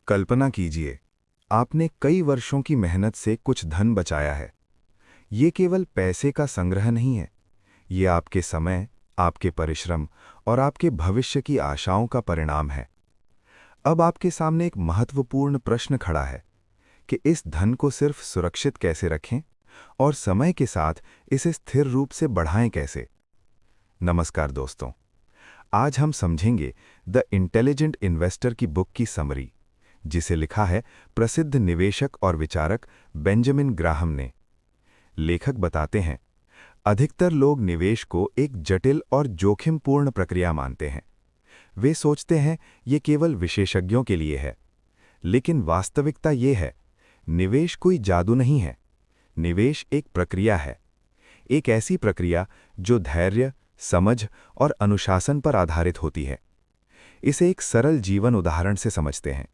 कल्पना कीजिए, आपने कई वर्षों की मेहनत से कुछ धन बचाया है। ये केवल पैसे का संग्रह नहीं है, ये आपके समय, आपके परिश्रम और आपके भविष्य की आशाओं का परिणाम है। अब आपके सामने एक महत्वपूर्ण प्रश्न खड़ा है कि इस धन को सिर्फ सुरक्षित कैसे रखें और समय के साथ इसे स्थिर रूप से बढ़ाएं कैसे। नमस्कार दोस्तों, आज हम समझेंगे द इंटेलिजेंट इन्वेस्टर की बुक की समरी, जिसे लिखा है प्रसिद्ध निवेशक और विचारक बेंजामिन ग्राहम ने। लेखक बताते हैं, अधिकतर लोग निवेश को एक जटिल और जोखिमपूर्ण प्रक्रिया मानते हैं। वे सोचते हैं ये केवल विशेषज्ञों के लिए है, लेकिन वास्तविकता ये है, निवेश कोई जादू नहीं है। निवेश एक प्रक्रिया है, एक ऐसी प्रक्रिया जो धैर्य, समझ और अनुशासन पर आधारित होती है। इसे एक सरल जीवन उदाहरण से समझते हैं।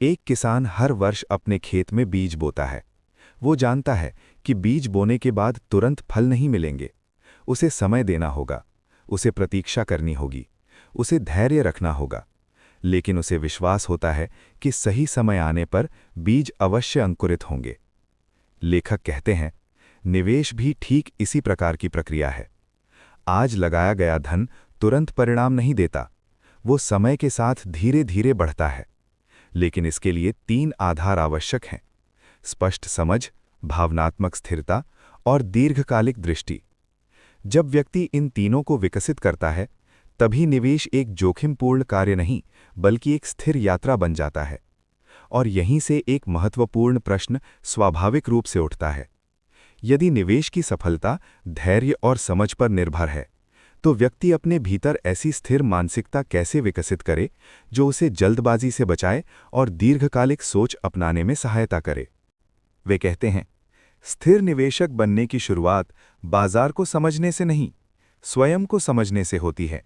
एक किसान हर वर्ष अपने खेत में बीज बोता है। वो जानता है कि बीज बोने के बाद तुरंत फल नहीं मिलेंगे। उसे समय देना होगा, उसे प्रतीक्षा करनी होगी, उसे धैर्य रखना होगा। लेकिन उसे विश्वास होता है कि सही समय आने पर बीज अवश्य अंकुरित होंगे। लेखक कहते हैं, निवेश भी ठीक इसी प्रकार की प्रक्रिया है। आज लगाया गया धन तुरंत परिणाम नहीं देता, वो समय के साथ धीरे धीरे बढ़ता है। लेकिन इसके लिए 3 आधार आवश्यक हैं: स्पष्ट समझ, भावनात्मक स्थिरता और दीर्घकालिक दृष्टि। जब व्यक्ति इन तीनों को विकसित करता है, तभी निवेश एक जोखिमपूर्ण कार्य नहीं, बल्कि एक स्थिर यात्रा बन जाता है। और यहीं से एक महत्वपूर्ण प्रश्न स्वाभाविक रूप से उठता है। यदि निवेश की सफलता धैर्य और समझ पर निर्भर है, तो व्यक्ति अपने भीतर ऐसी स्थिर मानसिकता कैसे विकसित करे जो उसे जल्दबाजी से बचाए और दीर्घकालिक सोच अपनाने में सहायता करे। वे कहते हैं, स्थिर निवेशक बनने की शुरुआत बाजार को समझने से नहीं, स्वयं को समझने से होती है।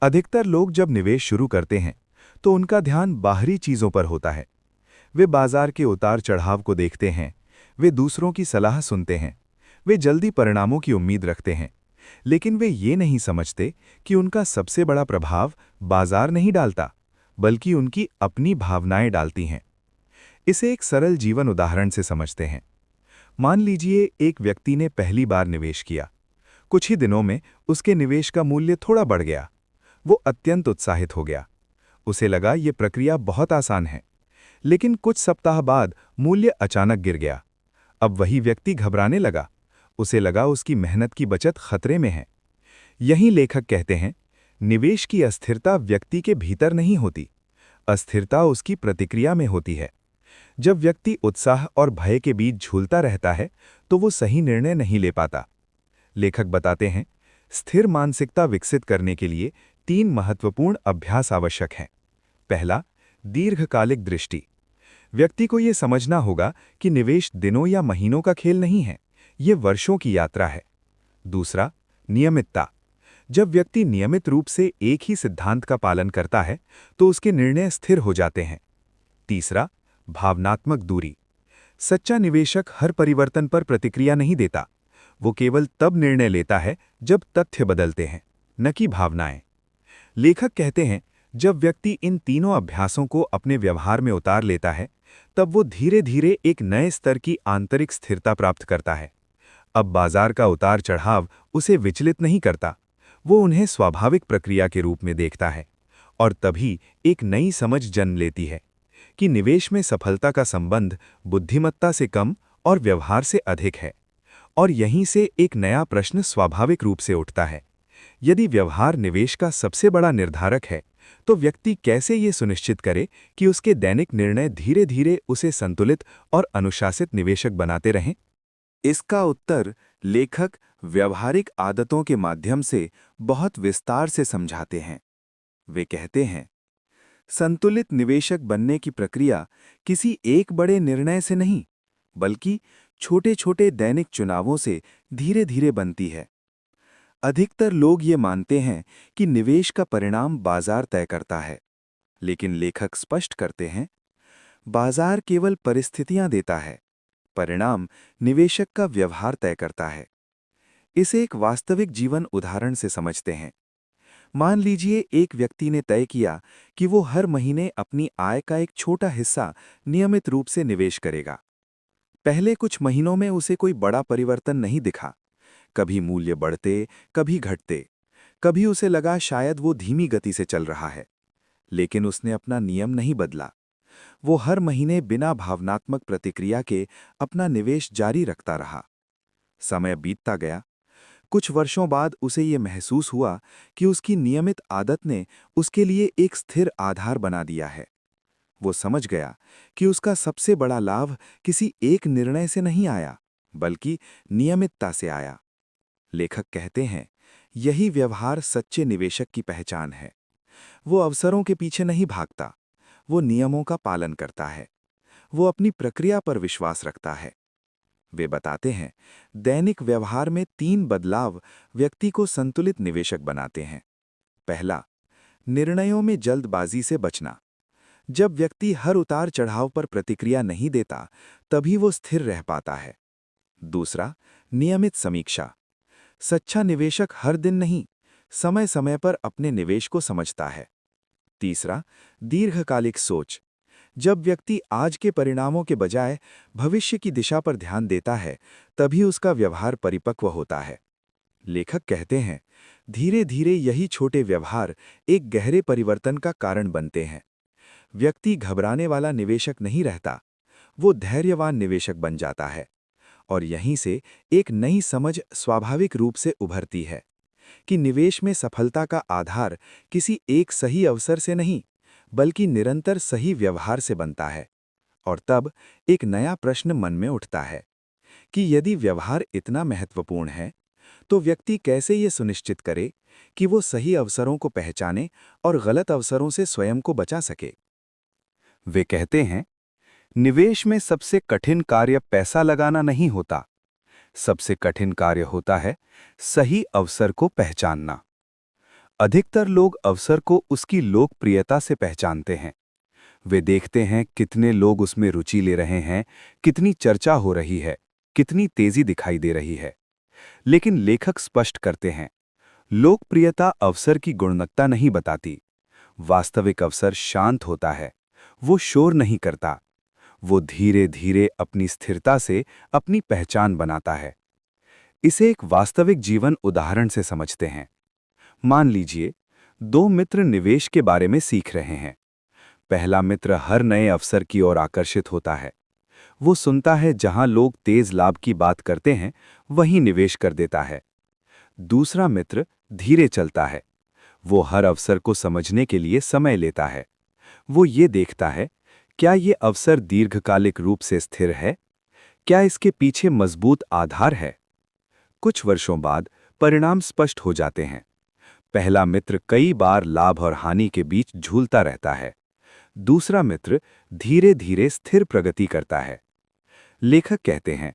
अधिकतर लोग जब निवेश शुरू करते हैं तो उनका ध्यान बाहरी चीजों पर होता है। वे बाजार के उतार चढ़ाव को देखते हैं, वे दूसरों की सलाह सुनते हैं, वे जल्दी परिणामों की उम्मीद रखते हैं। लेकिन वे ये नहीं समझते कि उनका सबसे बड़ा प्रभाव बाजार नहीं डालता, बल्कि उनकी अपनी भावनाएं डालती हैं। इसे एक सरल जीवन उदाहरण से समझते हैं। मान लीजिए एक व्यक्ति ने पहली बार निवेश किया। कुछ ही दिनों में उसके निवेश का मूल्य थोड़ा बढ़ गया। वो अत्यंत उत्साहित हो गया। उसे लगा ये प्रक्रिया बहुत आसान है। लेकिन कुछ सप्ताह बाद मूल्य अचानक गिर गया। अब वही व्यक्ति घबराने लगा। उसे लगा उसकी मेहनत की बचत खतरे में है। यही लेखक कहते हैं, निवेश की अस्थिरता व्यक्ति के भीतर नहीं होती, अस्थिरता उसकी प्रतिक्रिया में होती है। जब व्यक्ति उत्साह और भय के बीच झूलता रहता है, तो वो सही निर्णय नहीं ले पाता। लेखक बताते हैं, स्थिर मानसिकता विकसित करने के लिए 3 महत्वपूर्ण अभ्यास आवश्यक हैं। पहला, दीर्घकालिक दृष्टि। व्यक्ति को यह समझना होगा कि निवेश दिनों या महीनों का खेल नहीं है, ये वर्षों की यात्रा है। दूसरा, नियमितता। जब व्यक्ति नियमित रूप से एक ही सिद्धांत का पालन करता है, तो उसके निर्णय स्थिर हो जाते हैं। तीसरा, भावनात्मक दूरी। सच्चा निवेशक हर परिवर्तन पर प्रतिक्रिया नहीं देता, वो केवल तब निर्णय लेता है जब तथ्य बदलते हैं, न कि भावनाएं। लेखक कहते हैं, जब व्यक्ति इन तीनों अभ्यासों को अपने व्यवहार में उतार लेता है, तब वो धीरे धीरे एक नए स्तर की आंतरिक स्थिरता प्राप्त करता है। अब बाजार का उतार चढ़ाव उसे विचलित नहीं करता, वो उन्हें स्वाभाविक प्रक्रिया के रूप में देखता है। और तभी एक नई समझ जन्म लेती है कि निवेश में सफलता का संबंध बुद्धिमत्ता से कम और व्यवहार से अधिक है। और यहीं से एक नया प्रश्न स्वाभाविक रूप से उठता है, यदि व्यवहार निवेश का सबसे बड़ा निर्धारक है, तो व्यक्ति कैसे ये सुनिश्चित करे कि उसके दैनिक निर्णय धीरे धीरे उसे संतुलित और अनुशासित निवेशक बनाते रहें? इसका उत्तर लेखक व्यवहारिक आदतों के माध्यम से बहुत विस्तार से समझाते हैं। वे कहते हैं, संतुलित निवेशक बनने की प्रक्रिया किसी एक बड़े निर्णय से नहीं, बल्कि छोटे छोटे दैनिक चुनावों से धीरे धीरे बनती है। अधिकतर लोग ये मानते हैं कि निवेश का परिणाम बाजार तय करता है, लेकिन लेखक स्पष्ट करते हैं, बाजार केवल परिस्थितियां देता है, परिणाम निवेशक का व्यवहार तय करता है। इसे एक वास्तविक जीवन उदाहरण से समझते हैं। मान लीजिए एक व्यक्ति ने तय किया कि वो हर महीने अपनी आय का एक छोटा हिस्सा नियमित रूप से निवेश करेगा। पहले कुछ महीनों में उसे कोई बड़ा परिवर्तन नहीं दिखा। कभी मूल्य बढ़ते, कभी घटते। कभी उसे लगा शायद वो धीमी गति से चल रहा है। लेकिन उसने अपना नियम नहीं बदला। वो हर महीने बिना भावनात्मक प्रतिक्रिया के अपना निवेश जारी रखता रहा। समय बीतता गया। कुछ वर्षों बाद उसे ये महसूस हुआ कि उसकी नियमित आदत ने उसके लिए एक स्थिर आधार बना दिया है। वो समझ गया कि उसका सबसे बड़ा लाभ किसी एक निर्णय से नहीं आया, बल्कि नियमितता से आया। लेखक कहते हैं, यही व्यवहार सच्चे निवेशक की पहचान है। वो अवसरों के पीछे नहीं भागता, वो नियमों का पालन करता है। वो अपनी प्रक्रिया पर विश्वास रखता है। वे बताते हैं, दैनिक व्यवहार में 3 बदलाव व्यक्ति को संतुलित निवेशक बनाते हैं। पहला, निर्णयों में जल्दबाजी से बचना। जब व्यक्ति हर उतार चढ़ाव पर प्रतिक्रिया नहीं देता, तभी वो स्थिर रह पाता है। दूसरा, नियमित समीक्षा। सच्चा निवेशक हर दिन नहीं, समय समय पर अपने निवेश को समझता है। तीसरा, दीर्घकालिक सोच। जब व्यक्ति आज के परिणामों के बजाय भविष्य की दिशा पर ध्यान देता है, तभी उसका व्यवहार परिपक्व होता है। लेखक कहते हैं, धीरे धीरे यही छोटे व्यवहार एक गहरे परिवर्तन का कारण बनते हैं। व्यक्ति घबराने वाला निवेशक नहीं रहता, वो धैर्यवान निवेशक बन जाता है। और यहीं से एक नई समझ स्वाभाविक रूप से उभरती है कि निवेश में सफलता का आधार किसी एक सही अवसर से नहीं, बल्कि निरंतर सही व्यवहार से बनता है। और तब एक नया प्रश्न मन में उठता है कि यदि व्यवहार इतना महत्वपूर्ण है, तो व्यक्ति कैसे ये सुनिश्चित करे कि वो सही अवसरों को पहचाने और गलत अवसरों से स्वयं को बचा सके। वे कहते हैं, निवेश में सबसे कठिन कार्य पैसा लगाना नहीं होता, सबसे कठिन कार्य होता है सही अवसर को पहचानना। अधिकतर लोग अवसर को उसकी लोकप्रियता से पहचानते हैं। वे देखते हैं कितने लोग उसमें रुचि ले रहे हैं, कितनी चर्चा हो रही है, कितनी तेजी दिखाई दे रही है। लेकिन लेखक स्पष्ट करते हैं, लोकप्रियता अवसर की गुणवत्ता नहीं बताती। वास्तविक अवसर शांत होता है, वो शोर नहीं करता, वो धीरे धीरे अपनी स्थिरता से अपनी पहचान बनाता है। इसे एक वास्तविक जीवन उदाहरण से समझते हैं। मान लीजिए, 2 मित्र निवेश के बारे में सीख रहे हैं। पहला मित्र हर नए अवसर की ओर आकर्षित होता है। वो सुनता है जहां लोग तेज लाभ की बात करते हैं, वहीं निवेश कर देता है। दूसरा मित्र धीरे चलता है। वो हर अवसर को समझने के लिए समय लेता है। वो ये देखता है, क्या ये अवसर दीर्घकालिक रूप से स्थिर है? क्या इसके पीछे मजबूत आधार है? कुछ वर्षों बाद परिणाम स्पष्ट हो जाते हैं। पहला मित्र कई बार लाभ और हानि के बीच झूलता रहता है। दूसरा मित्र धीरे धीरे स्थिर प्रगति करता है। लेखक कहते हैं,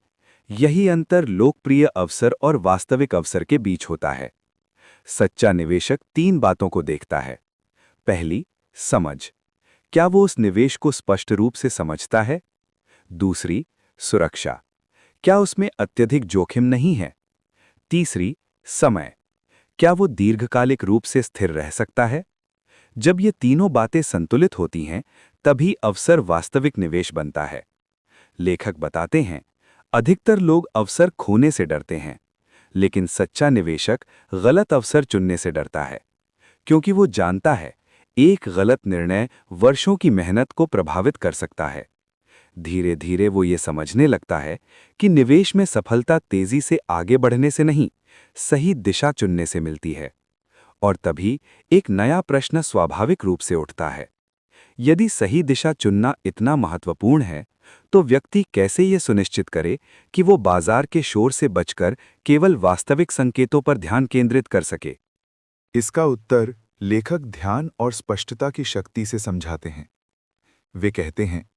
यही अंतर लोकप्रिय अवसर और वास्तविक अवसर के बीच होता है। सच्चा निवेशक 3 बातों को देखता है। पहली, समझ। क्या वो उस निवेश को स्पष्ट रूप से समझता है? दूसरी, सुरक्षा। क्या उसमें अत्यधिक जोखिम नहीं है? तीसरी, समय। क्या वो दीर्घकालिक रूप से स्थिर रह सकता है? जब ये तीनों बातें संतुलित होती हैं, तभी अवसर वास्तविक निवेश बनता है। लेखक बताते हैं, अधिकतर लोग अवसर खोने से डरते हैं, लेकिन सच्चा निवेशक गलत अवसर चुनने से डरता है, क्योंकि वो जानता है एक गलत निर्णय वर्षों की मेहनत को प्रभावित कर सकता है। धीरे धीरे वो ये समझने लगता है कि निवेश में सफलता तेजी से आगे बढ़ने से नहीं, सही दिशा चुनने से मिलती है। और तभी एक नया प्रश्न स्वाभाविक रूप से उठता है, यदि सही दिशा चुनना इतना महत्वपूर्ण है, तो व्यक्ति कैसे ये सुनिश्चित करे कि वो बाजार के शोर से बचकर केवल वास्तविक संकेतों पर ध्यान केंद्रित कर सके? इसका उत्तर लेखक ध्यान और स्पष्टता की शक्ति से समझाते हैं। वे कहते हैं,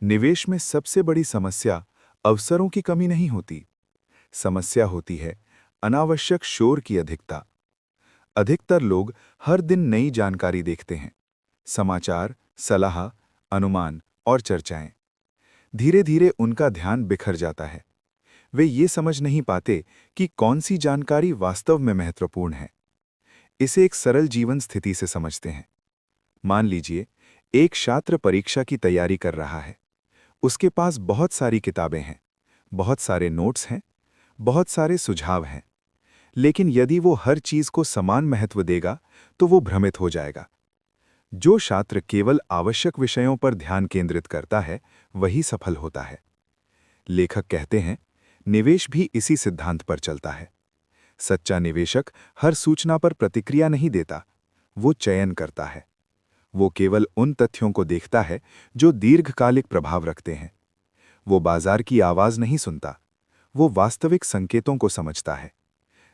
निवेश में सबसे बड़ी समस्या अवसरों की कमी नहीं होती, समस्या होती है अनावश्यक शोर की अधिकता। अधिकतर लोग हर दिन नई जानकारी देखते हैं, समाचार, सलाह, अनुमान और चर्चाएं। धीरे धीरे उनका ध्यान बिखर जाता है। वे ये समझ नहीं पाते कि कौन सी जानकारी वास्तव में महत्वपूर्ण है। इसे एक सरल जीवन स्थिति से समझते हैं। मान लीजिए, एक छात्र परीक्षा की तैयारी कर रहा है। उसके पास बहुत सारी किताबें हैं, बहुत सारे नोट्स हैं, बहुत सारे सुझाव हैं। लेकिन यदि वो हर चीज को समान महत्व देगा, तो वो भ्रमित हो जाएगा। जो छात्र केवल आवश्यक विषयों पर ध्यान केंद्रित करता है, वही सफल होता है। लेखक कहते हैं, निवेश भी इसी सिद्धांत पर चलता है। सच्चा निवेशक हर सूचना पर प्रतिक्रिया नहीं देता, वो चयन करता है। वो केवल उन तथ्यों को देखता है जो दीर्घकालिक प्रभाव रखते हैं। वो बाजार की आवाज नहीं सुनता, वो वास्तविक संकेतों को समझता है।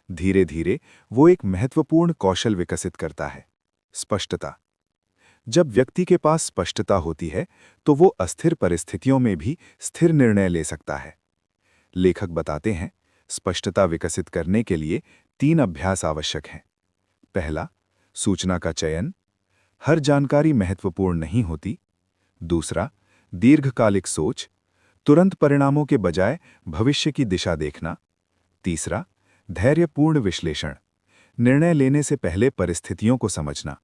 धीरे धीरे वो एक महत्वपूर्ण कौशल विकसित करता है, स्पष्टता। जब व्यक्ति के पास स्पष्टता होती है, तो वो अस्थिर परिस्थितियों में भी स्थिर निर्णय ले सकता है। लेखक बताते हैं, स्पष्टता विकसित करने के लिए 3 अभ्यास आवश्यक हैं। पहला, सूचना का चयन। हर जानकारी महत्वपूर्ण नहीं होती। दूसरा, दीर्घकालिक सोच। तुरंत परिणामों के बजाय भविष्य की दिशा देखना। तीसरा, धैर्यपूर्ण विश्लेषण। निर्णय लेने से पहले परिस्थितियों को समझना।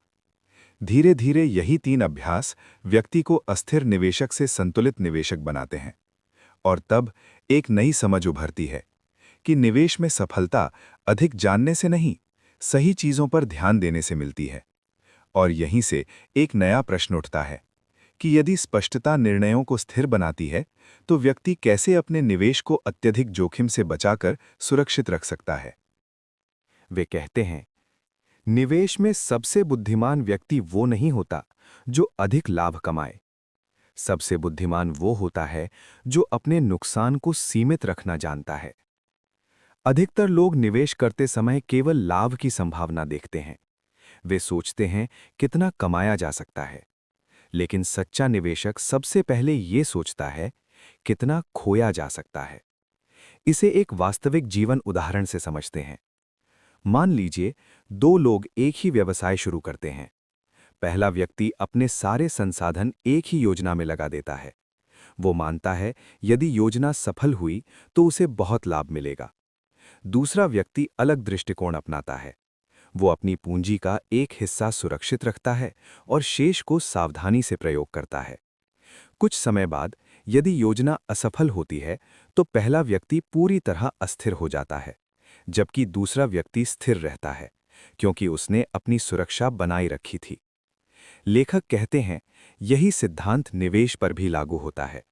धीरे धीरे यही 3 अभ्यास व्यक्ति को अस्थिर निवेशक से संतुलित निवेशक बनाते हैं। और तब एक नई समझ उभरती है कि निवेश में सफलता अधिक जानने से नहीं, सही चीजों पर ध्यान देने से मिलती है। और यहीं से एक नया प्रश्न उठता है कि यदि स्पष्टता निर्णयों को स्थिर बनाती है, तो व्यक्ति कैसे अपने निवेश को अत्यधिक जोखिम से बचाकर सुरक्षित रख सकता है। वे कहते हैं, निवेश में सबसे बुद्धिमान व्यक्ति वो नहीं होता जो अधिक लाभ कमाए। सबसे बुद्धिमान वो होता है जो अपने नुकसान को सीमित रखना जानता है। अधिकतर लोग निवेश करते समय केवल लाभ की संभावना देखते हैं। वे सोचते हैं कितना कमाया जा सकता है। लेकिन सच्चा निवेशक सबसे पहले ये सोचता है कितना खोया जा सकता है। इसे एक वास्तविक जीवन उदाहरण से समझते हैं। मान लीजिए, 2 लोग एक ही व्यवसाय शुरू करते हैं। पहला व्यक्ति अपने सारे संसाधन एक ही योजना में लगा देता है। वो मानता है यदि योजना सफल हुई तो उसे बहुत लाभ मिलेगा। दूसरा व्यक्ति अलग दृष्टिकोण अपनाता है। वो अपनी पूंजी का एक हिस्सा सुरक्षित रखता है और शेष को सावधानी से प्रयोग करता है। कुछ समय बाद यदि योजना असफल होती है, तो पहला व्यक्ति पूरी तरह अस्थिर हो जाता है, जबकि दूसरा व्यक्ति स्थिर रहता है, क्योंकि उसने अपनी सुरक्षा बनाए रखी थी। लेखक कहते हैं, यही सिद्धांत निवेश पर भी लागू होता है।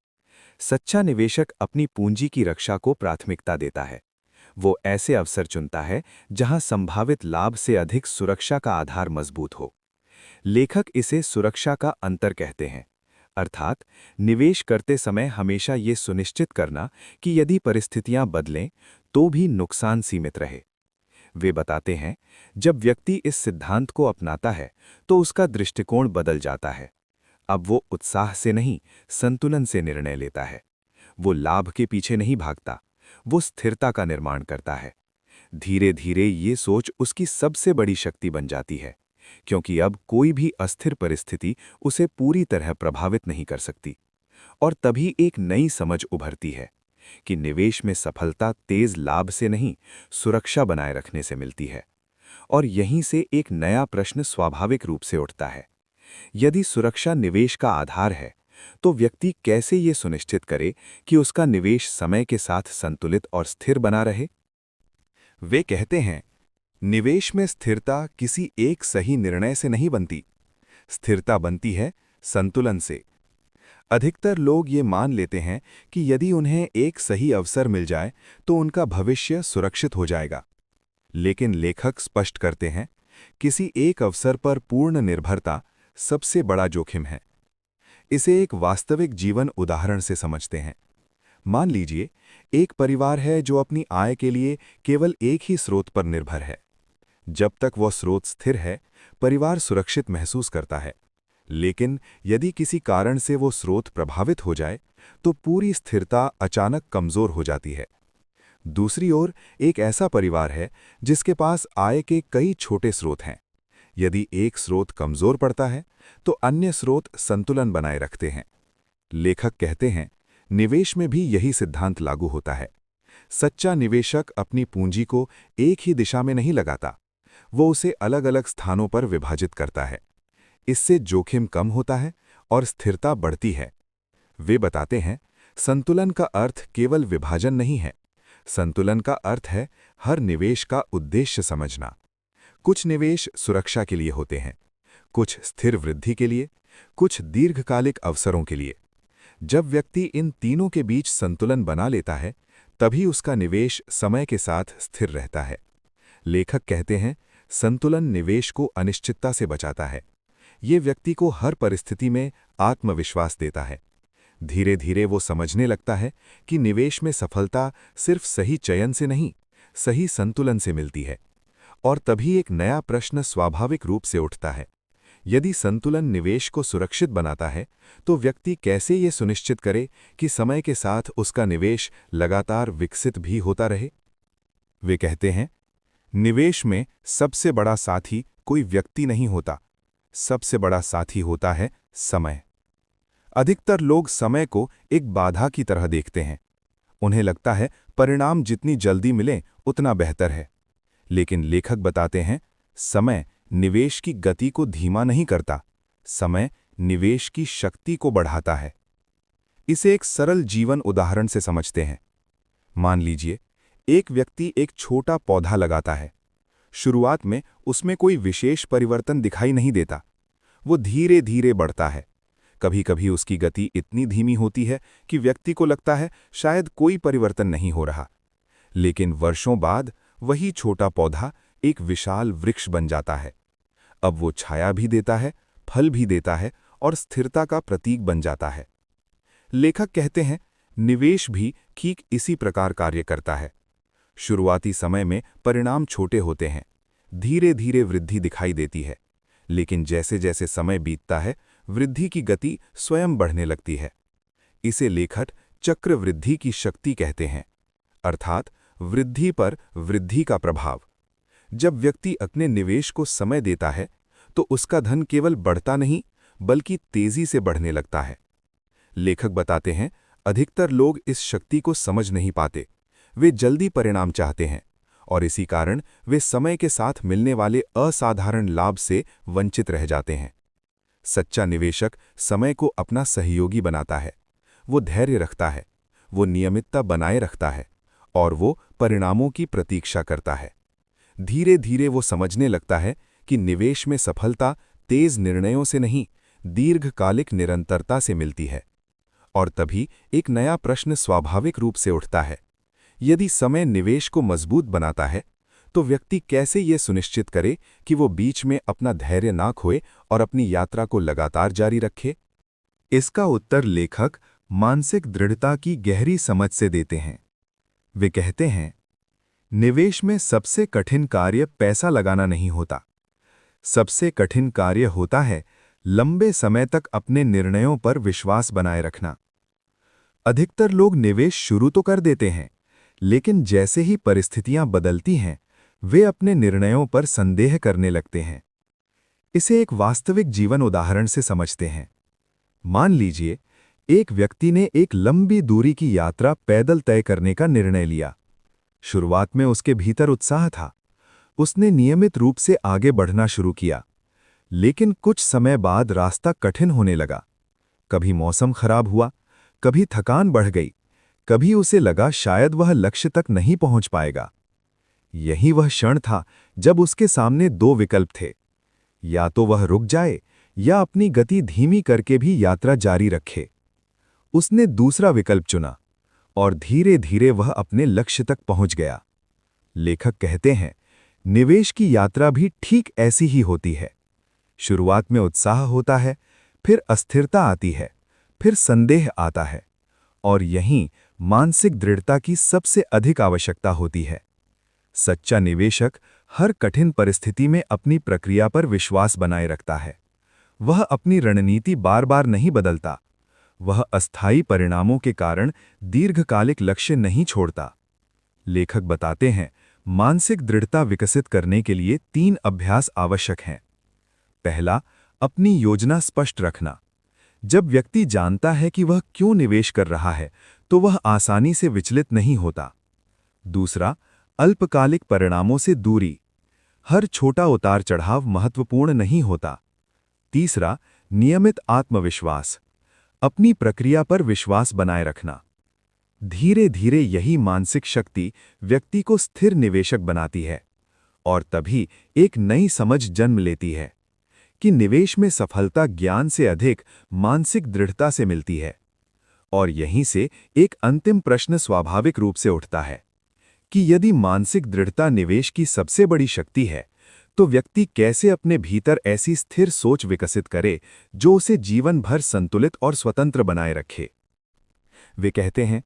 सच्चा निवेशक अपनी पूंजी की रक्षा को प्राथमिकता देता है। वो ऐसे अवसर चुनता है जहां संभावित लाभ से अधिक सुरक्षा का आधार मजबूत हो। लेखक इसे सुरक्षा का अंतर कहते हैं, अर्थात निवेश करते समय हमेशा ये सुनिश्चित करना कि यदि परिस्थितियां बदलें तो भी नुकसान सीमित रहे। वे बताते हैं, जब व्यक्ति इस सिद्धांत को अपनाता है तो उसका दृष्टिकोण बदल जाता है। अब वो उत्साह से नहीं, संतुलन से निर्णय लेता है। वो लाभ के पीछे नहीं भागता, वो स्थिरता का निर्माण करता है। धीरे धीरे ये सोच उसकी सबसे बड़ी शक्ति बन जाती है, क्योंकि अब कोई भी अस्थिर परिस्थिति उसे पूरी तरह प्रभावित नहीं कर सकती। और तभी एक नई समझ उभरती है कि निवेश में सफलता तेज लाभ से नहीं, सुरक्षा बनाए रखने से मिलती है। और यहीं से एक नया प्रश्न स्वाभाविक रूप से उठता है। यदि सुरक्षा निवेश का आधार है, तो व्यक्ति कैसे ये सुनिश्चित करे कि उसका निवेश समय के साथ संतुलित और स्थिर बना रहे? वे कहते हैं, निवेश में स्थिरता किसी एक सही निर्णय से नहीं बनती। स्थिरता बनती है संतुलन से। अधिकतर लोग ये मान लेते हैं कि यदि उन्हें एक सही अवसर मिल जाए तो उनका भविष्य सुरक्षित हो जाएगा। लेकिन लेखक स्पष्ट करते हैं, किसी एक अवसर पर पूर्ण निर्भरता सबसे बड़ा जोखिम है। इसे एक वास्तविक जीवन उदाहरण से समझते हैं। मान लीजिए, एक परिवार है जो अपनी आय के लिए केवल एक ही स्रोत पर निर्भर है। जब तक वह स्रोत स्थिर है, परिवार सुरक्षित महसूस करता है। लेकिन यदि किसी कारण से वो स्रोत प्रभावित हो जाए, तो पूरी स्थिरता अचानक कमजोर हो जाती है। दूसरी ओर एक ऐसा परिवार है जिसके पास आय के कई छोटे स्रोत हैं। यदि एक स्रोत कमजोर पड़ता है, तो अन्य स्रोत संतुलन बनाए रखते हैं। लेखक कहते हैं, निवेश में भी यही सिद्धांत लागू होता है। सच्चा निवेशक अपनी पूंजी को एक ही दिशा में नहीं लगाता। वो उसे अलग अलग स्थानों पर विभाजित करता है। इससे जोखिम कम होता है और स्थिरता बढ़ती है। वे बताते हैं, संतुलन का अर्थ केवल विभाजन नहीं है। संतुलन का अर्थ है हर निवेश का उद्देश्य समझना। कुछ निवेश सुरक्षा के लिए होते हैं, कुछ स्थिर वृद्धि के लिए, कुछ दीर्घकालिक अवसरों के लिए। जब व्यक्ति इन तीनों के बीच संतुलन बना लेता है, तभी उसका निवेश समय के साथ स्थिर रहता है। लेखक कहते हैं, संतुलन निवेश को अनिश्चितता से बचाता है। ये व्यक्ति को हर परिस्थिति में आत्मविश्वास देता है। धीरे धीरे वो समझने लगता है कि निवेश में सफलता सिर्फ सही चयन से नहीं, सही संतुलन से मिलती है। और तभी एक नया प्रश्न स्वाभाविक रूप से उठता है। यदि संतुलन निवेश को सुरक्षित बनाता है, तो व्यक्ति कैसे ये सुनिश्चित करे कि समय के साथ उसका निवेश लगातार विकसित भी होता रहे? वे कहते हैं, निवेश में सबसे बड़ा साथी कोई व्यक्ति नहीं होता, सबसे बड़ा साथी होता है समय। अधिकतर लोग समय को एक बाधा की तरह देखते हैं। उन्हें लगता है परिणाम जितनी जल्दी मिले उतना बेहतर है। लेकिन लेखक बताते हैं, समय निवेश की गति को धीमा नहीं करता, समय निवेश की शक्ति को बढ़ाता है। इसे एक सरल जीवन उदाहरण से समझते हैं। मान लीजिए, एक व्यक्ति एक छोटा पौधा लगाता है। शुरुआत में उसमें कोई विशेष परिवर्तन दिखाई नहीं देता। वो धीरे धीरे बढ़ता है। कभी कभी उसकी गति इतनी धीमी होती है कि व्यक्ति को लगता है शायद कोई परिवर्तन नहीं हो रहा। लेकिन वर्षों बाद वही छोटा पौधा एक विशाल वृक्ष बन जाता है। अब वो छाया भी देता है, फल भी देता है और स्थिरता का प्रतीक बन जाता है। लेखक कहते हैं, निवेश भी ठीक इसी प्रकार कार्य करता है। शुरुआती समय में परिणाम छोटे होते हैं, धीरे धीरे वृद्धि दिखाई देती है। लेकिन जैसे जैसे समय बीतता है, वृद्धि की गति स्वयं बढ़ने लगती है। इसे लेखक चक्रवृद्धि की शक्ति कहते हैं, अर्थात वृद्धि पर वृद्धि का प्रभाव। जब व्यक्ति अपने निवेश को समय देता है, तो उसका धन केवल बढ़ता नहीं, बल्कि तेजी से बढ़ने लगता है। लेखक बताते हैं, अधिकतर लोग इस शक्ति को समझ नहीं पाते। वे जल्दी परिणाम चाहते हैं और इसी कारण वे समय के साथ मिलने वाले असाधारण लाभ से वंचित रह जाते हैं। सच्चा निवेशक समय को अपना सहयोगी बनाता है। वो धैर्य रखता है, वो नियमितता बनाए रखता है और वो परिणामों की प्रतीक्षा करता है। धीरे धीरे वो समझने लगता है कि निवेश में सफलता तेज निर्णयों से नहीं, दीर्घकालिक निरंतरता से मिलती है। और तभी एक नया प्रश्न स्वाभाविक रूप से उठता है, यदि समय निवेश को मजबूत बनाता है, तो व्यक्ति कैसे ये सुनिश्चित करे कि वो बीच में अपना धैर्य ना खोए और अपनी यात्रा को लगातार जारी रखे? इसका उत्तर लेखक मानसिक दृढ़ता की गहरी समझ से देते हैं। वे कहते हैं, निवेश में सबसे कठिन कार्य पैसा लगाना नहीं होता। सबसे कठिन कार्य होता है लंबे समय तक अपने निर्णयों पर विश्वास बनाए रखना। अधिकतर लोग निवेश शुरू तो कर देते हैं, लेकिन जैसे ही परिस्थितियां बदलती हैं, वे अपने निर्णयों पर संदेह करने लगते हैं। इसे एक वास्तविक जीवन उदाहरण से समझते हैं। मान लीजिए, एक व्यक्ति ने एक लंबी दूरी की यात्रा पैदल तय करने का निर्णय लिया। शुरुआत में उसके भीतर उत्साह था। उसने नियमित रूप से आगे बढ़ना शुरू किया। लेकिन कुछ समय बाद रास्ता कठिन होने लगा। कभी मौसम खराब हुआ, कभी थकान बढ़ गई, कभी उसे लगा शायद वह लक्ष्य तक नहीं पहुंच पाएगा। यही वह क्षण था जब उसके सामने दो विकल्प थे, या तो वह रुक जाए या अपनी गति धीमी करके भी यात्रा जारी रखे। उसने दूसरा विकल्प चुना और धीरे धीरे वह अपने लक्ष्य तक पहुंच गया। लेखक कहते हैं, निवेश की यात्रा भी ठीक ऐसी ही होती है। शुरुआत में उत्साह होता है, फिर अस्थिरता आती है, फिर संदेह आता है, और यहीं मानसिक दृढ़ता की सबसे अधिक आवश्यकता होती है। सच्चा निवेशक हर कठिन परिस्थिति में अपनी प्रक्रिया पर विश्वास बनाए रखता है। वह अपनी रणनीति बार बार नहीं बदलता। वह अस्थायी परिणामों के कारण दीर्घकालिक लक्ष्य नहीं छोड़ता। लेखक बताते हैं, मानसिक दृढ़ता विकसित करने के लिए 3 अभ्यास आवश्यक हैं। पहला, अपनी योजना स्पष्ट रखना। जब व्यक्ति जानता है कि वह क्यों निवेश कर रहा है, तो वह आसानी से विचलित नहीं होता। दूसरा, अल्पकालिक परिणामों से दूरी। हर छोटा उतार चढ़ाव महत्वपूर्ण नहीं होता। तीसरा, नियमित आत्मविश्वास। अपनी प्रक्रिया पर विश्वास बनाए रखना। धीरे धीरे यही मानसिक शक्ति व्यक्ति को स्थिर निवेशक बनाती है और तभी एक नई समझ जन्म लेती है कि निवेश में सफलता ज्ञान से अधिक मानसिक दृढ़ता से मिलती है। और यहीं से एक अंतिम प्रश्न स्वाभाविक रूप से उठता है कि यदि मानसिक दृढ़ता निवेश की सबसे बड़ी शक्ति है, तो व्यक्ति कैसे अपने भीतर ऐसी स्थिर सोच विकसित करे जो उसे जीवन भर संतुलित और स्वतंत्र बनाए रखे। वे कहते हैं,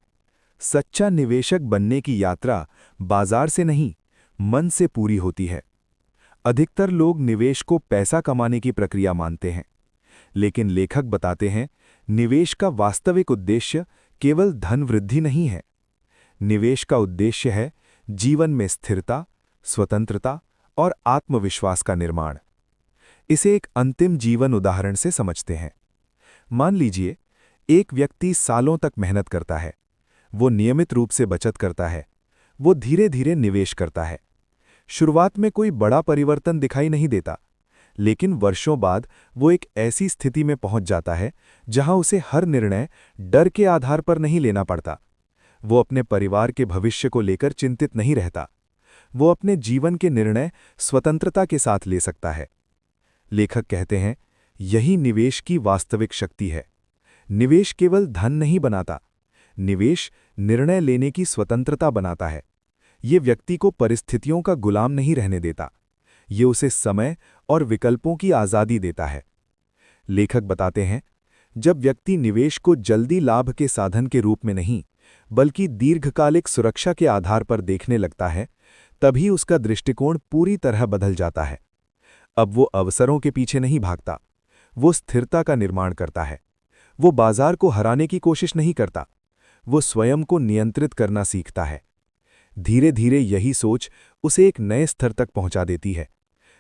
सच्चा निवेशक बनने की यात्रा बाजार से नहीं, मन से पूरी होती है। अधिकतर लोग निवेश को पैसा कमाने की प्रक्रिया मानते हैं, लेकिन लेखक बताते हैं, निवेश का वास्तविक उद्देश्य केवल धन वृद्धि नहीं है। निवेश का उद्देश्य है जीवन में स्थिरता, स्वतंत्रता और आत्मविश्वास का निर्माण। इसे एक अंतिम जीवन उदाहरण से समझते हैं। मान लीजिए, एक व्यक्ति सालों तक मेहनत करता है, वो नियमित रूप से बचत करता है, वो धीरे धीरे निवेश करता है। शुरुआत में कोई बड़ा परिवर्तन दिखाई नहीं देता, लेकिन वर्षों बाद वो एक ऐसी स्थिति में पहुंच जाता है जहां उसे हर निर्णय डर के आधार पर नहीं लेना पड़ता। वो अपने परिवार के भविष्य को लेकर चिंतित नहीं रहता। वो अपने जीवन के निर्णय स्वतंत्रता के साथ ले सकता है। लेखक कहते हैं, यही निवेश की वास्तविक शक्ति है। निवेश केवल धन नहीं बनाता, निवेश निर्णय लेने की स्वतंत्रता बनाता है। ये व्यक्ति को परिस्थितियों का गुलाम नहीं रहने देता, ये उसे समय और विकल्पों की आज़ादी देता है। लेखक बताते हैं, जब व्यक्ति निवेश को जल्दी लाभ के साधन के रूप में नहीं, बल्कि दीर्घकालिक सुरक्षा के आधार पर देखने लगता है, तभी उसका दृष्टिकोण पूरी तरह बदल जाता है। अब वो अवसरों के पीछे नहीं भागता, वो स्थिरता का निर्माण करता है। वो बाजार को हराने की कोशिश नहीं करता, वो स्वयं को नियंत्रित करना सीखता है। धीरे धीरे यही सोच उसे एक नए स्तर तक पहुंचा देती है,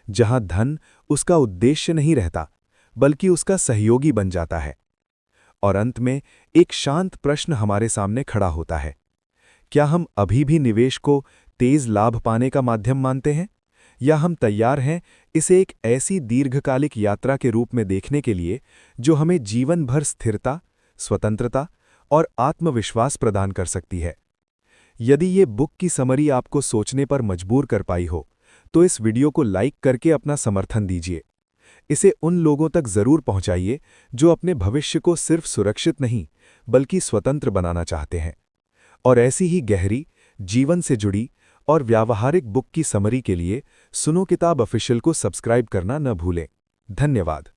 जहां धन उसका उद्देश्य नहीं रहता, बल्कि उसका सहयोगी बन जाता है। और अंत में एक शांत प्रश्न हमारे सामने खड़ा होता है, क्या हम अभी भी निवेश को तेज लाभ पाने का माध्यम मानते हैं, या हम तैयार हैं इसे एक ऐसी दीर्घकालिक यात्रा के रूप में देखने के लिए जो हमें जीवन भर स्थिरता, स्वतंत्रता और आत्मविश्वास प्रदान कर सकती है। यदि ये बुक की समरी आपको सोचने पर मजबूर कर पाई हो, तो इस वीडियो को लाइक करके अपना समर्थन दीजिए। इसे उन लोगों तक जरूर पहुंचाइए जो अपने भविष्य को सिर्फ सुरक्षित नहीं, बल्कि स्वतंत्र बनाना चाहते हैं। और ऐसी ही गहरी, जीवन से जुड़ी और व्यावहारिक बुक की समरी के लिए सुनो किताब ऑफिशियल को सब्सक्राइब करना न भूलें। धन्यवाद।